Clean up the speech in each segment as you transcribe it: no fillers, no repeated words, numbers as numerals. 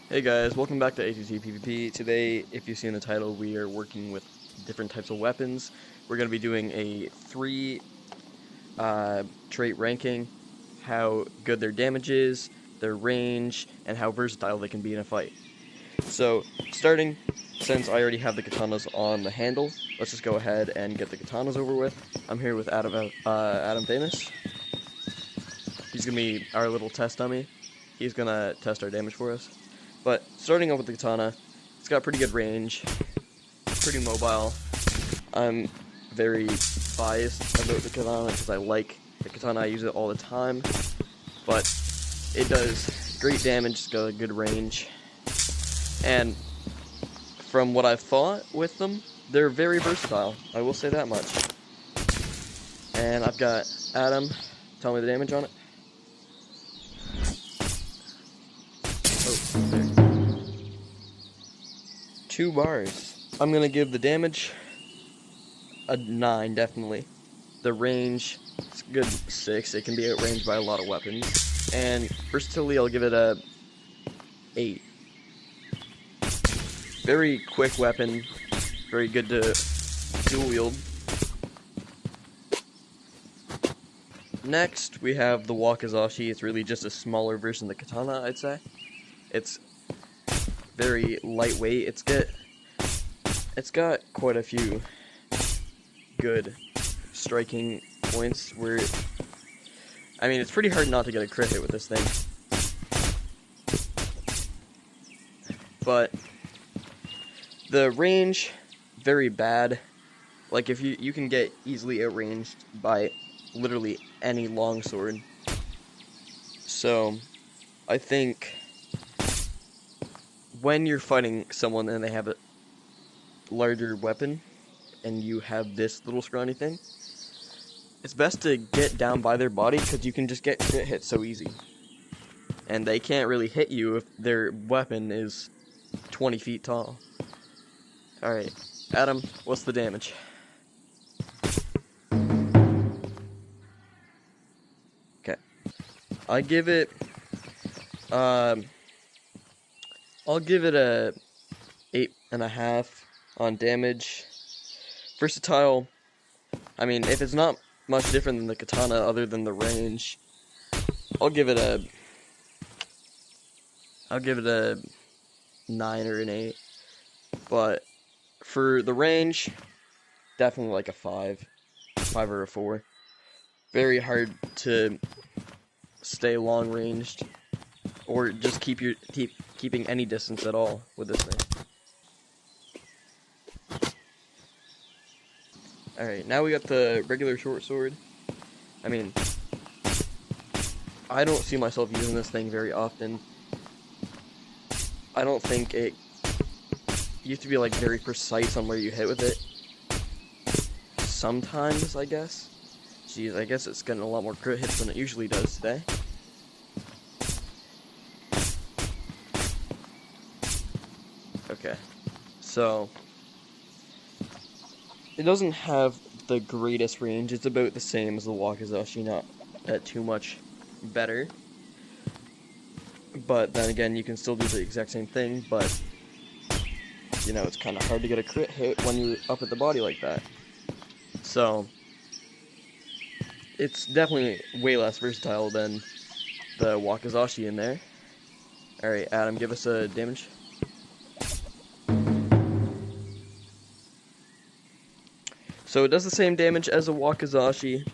Hey guys, welcome back to ATT PvP. Today, if you've seen the title, we are working with different types of weapons. We're going to be doing a 3 trait ranking, how good their damage is, their range, and how versatile they can be in a fight. So, starting, since I already have the katanas on the handle, let's just go ahead and get the katanas over with. I'm here with Adam Famous. He's going to be our little test dummy. He's going to test our damage for us. But starting off with the katana, it's got pretty good range, pretty mobile. I'm very biased about the katana because I like the katana, I use it all the time. But it does great damage, it's got a good range. And from what I've fought with them, they're very versatile, I will say that much. And I've got Adam, tell me the damage on it. Oh, there. 2 bars. I'm gonna give the damage a 9, definitely. The range, it's a good 6. It can be outranged by a lot of weapons. And versatility, I'll give it a 8. Very quick weapon, very good to dual wield. Next, we have the wakizashi. It's really just a smaller version of the katana, I'd say. It's very lightweight. It's got quite a few good striking points where, I mean, it's pretty hard not to get a crit hit with this thing. But the range, very bad. Like, if you can get easily outranged by literally any longsword. So, I think when you're fighting someone and they have a larger weapon and you have this little scrawny thing, it's best to get down by their body because you can just get crit hit so easy. And they can't really hit you if their weapon is 20 feet tall. Alright, Adam, what's the damage? Okay. I'll give it a 8.5 on damage. Versatile, I mean, if it's not much different than the katana other than the range, I'll give it a 9 or an 8. But for the range, definitely like a 5 or a 4. Very hard to stay long ranged or just keeping any distance at all with this thing. Alright, now we got the regular short sword. I mean, I don't see myself using this thing very often. I don't think you have to be like very precise on where you hit with it. Sometimes, I guess. Jeez, I guess it's getting a lot more crit hits than it usually does today. Okay, so it doesn't have the greatest range. It's about the same as the wakizashi, not too much better. But then again, you can still do the exact same thing, but you know, it's kind of hard to get a crit hit when you're up at the body like that. So it's definitely way less versatile than the wakizashi in there. Alright, Adam, give us a damage. So it does the same damage as a wakizashi,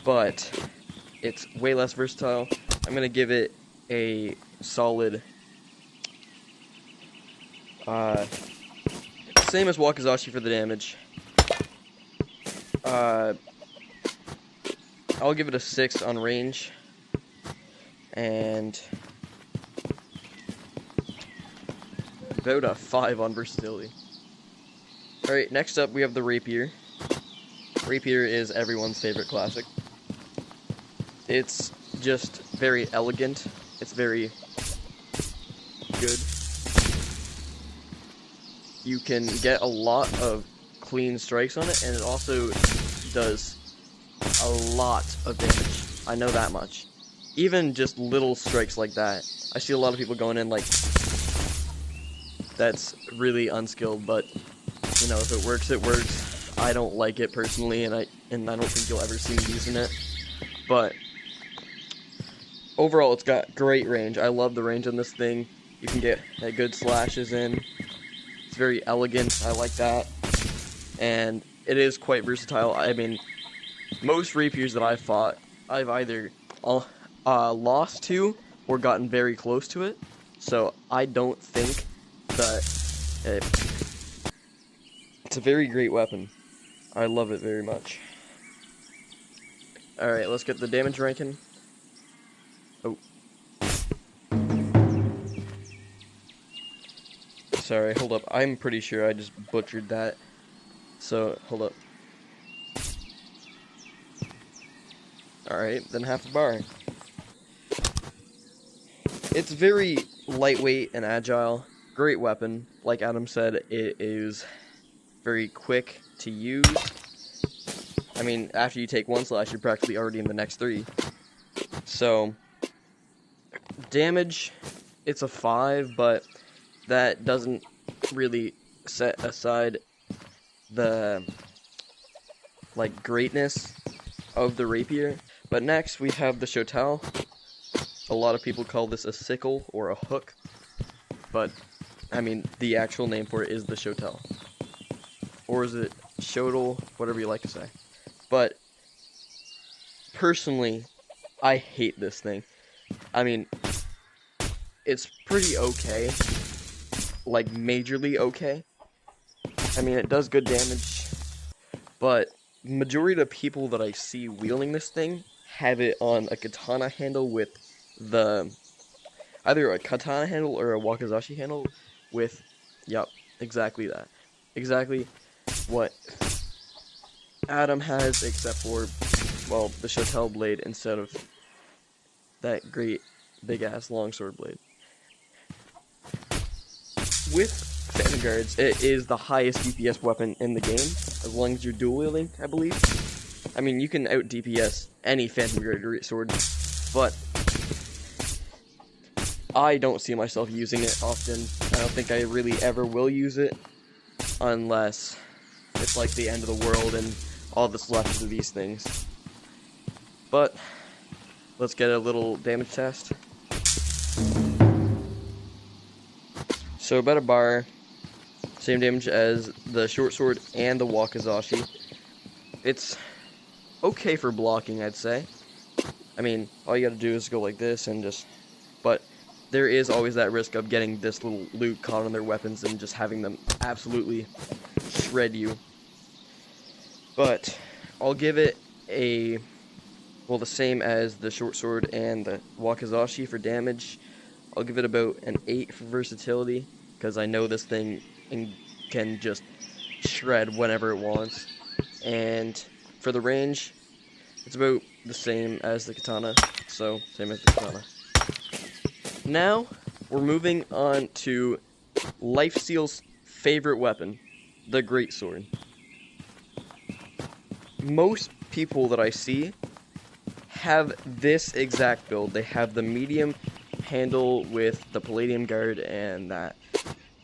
but it's way less versatile. I'm gonna give it a solid, same as wakizashi for the damage. I'll give it a 6 on range, and about a 5 on versatility. Alright, next up we have the rapier. Rapier is everyone's favorite classic. It's just very elegant. It's very good. You can get a lot of clean strikes on it, and it also does a lot of damage. I know that much. even just little strikes like that, I see a lot of people going in like, that's really unskilled, but, you know, if it works, it works. I don't like it personally, and I don't think you'll ever see me using it, but overall, it's got great range. I love the range on this thing. You can get good slashes in. It's very elegant. I like that. And it is quite versatile. I mean, most rapiers that I've fought, I've either lost to or gotten very close to it. So I don't think that it's a very great weapon. I love it very much. Alright, let's get the damage ranking. Oh. Sorry, hold up. I'm pretty sure I just butchered that. So, hold up. Alright, then half a bar. It's very lightweight and agile. Great weapon. Like Adam said, it is very quick to use. I mean, after you take one slash, you're practically already in the next 3. So, damage, it's a 5, but that doesn't really set aside the, like, greatness of the rapier. But next, we have the shotel. A lot of people call this a sickle or a hook, but, I mean, the actual name for it is the shotel. Or is it shotel, whatever you like to say. But, personally, I hate this thing. I mean, it's pretty okay. Like, majorly okay. I mean, it does good damage. But, majority of the people that I see wielding this thing have it on a katana handle with either a katana handle or a wakizashi handle with, yep, exactly that. Exactly what Adam has, except for, well, the shotel blade instead of that great big-ass longsword blade. With Phantom Guards, it is the highest DPS weapon in the game, as long as you're dual-wielding, I believe. I mean, you can out-DPS any Phantom Guard sword, but I don't see myself using it often. I don't think I really ever will use it, unless it's like the end of the world and all that's left of these things. But, let's get a little damage test. So about a bar, same damage as the short sword and the wakizashi. It's okay for blocking, I'd say. I mean, all you gotta do is go like this and just, but there is always that risk of getting this little loot caught on their weapons and just having them absolutely shred you. But I'll give it a, well, the same as the short sword and the wakizashi for damage. I'll give it about an 8 for versatility, because I know this thing can just shred whenever it wants. And for the range, it's about the same as the katana, so same as the katana. Now, we're moving on to Lifesteal's favorite weapon, the greatsword. Most people that I see have this exact build. They have the medium handle with the Palladium Guard and that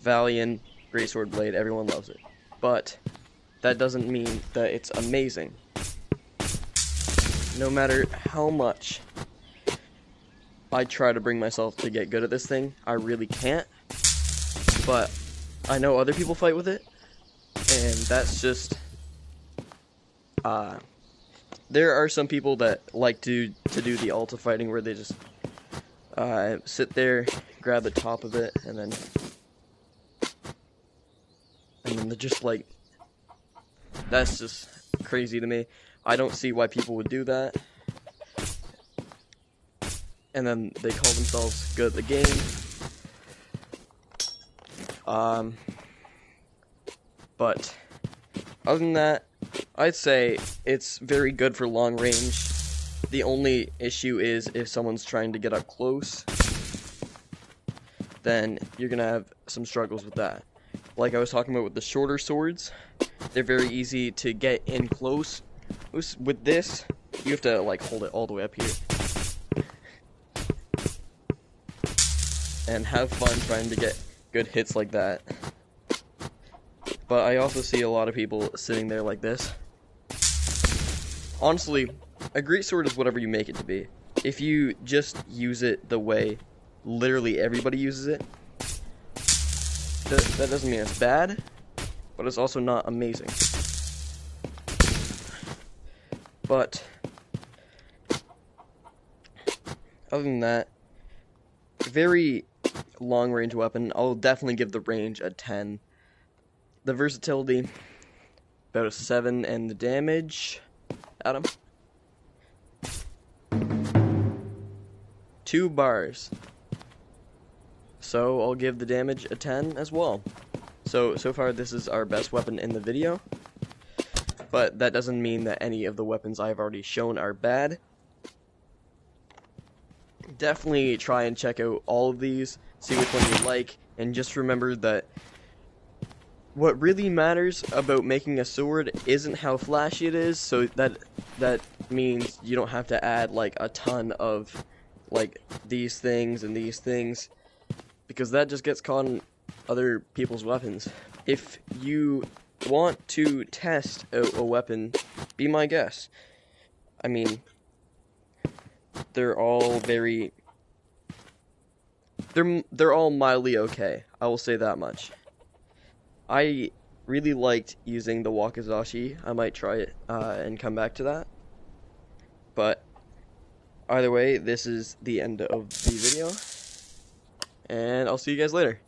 Valiant greatsword blade. Everyone loves it. But that doesn't mean that it's amazing. No matter how much I try to bring myself to get good at this thing, I really can't. But I know other people fight with it, and that's just there are some people that like to do the ulta fighting where they just sit there, grab the top of it, and then they're just like, that's just crazy to me. I don't see why people would do that. And then they call themselves good at the game. But other than that, I'd say it's very good for long range. The only issue is if someone's trying to get up close, then you're gonna have some struggles with that. Like I was talking about with the shorter swords, they're very easy to get in close. With this, you have to like hold it all the way up here. and have fun trying to get good hits like that. But I also see a lot of people sitting there like this. Honestly, a greatsword is whatever you make it to be. If you just use it the way literally everybody uses it, that doesn't mean it's bad, but it's also not amazing. But other than that, very long-range weapon. I'll definitely give the range a 10. The versatility, about a 7, and the damage, Adam? 2 bars. So I'll give the damage a 10 as well. So far this is our best weapon in the video. But that doesn't mean that any of the weapons I've already shown are bad. Definitely try and check out all of these, see which one you like, and just remember that what really matters about making a sword isn't how flashy it is, so that means you don't have to add like a ton of like these things and these things, because that just gets caught in other people's weapons. If you want to test out a weapon, be my guest. I mean, they're all they're all mildly okay. I will say that much. I really liked using the wakizashi. I might try it and come back to that. But either way, this is the end of the video, and I'll see you guys later.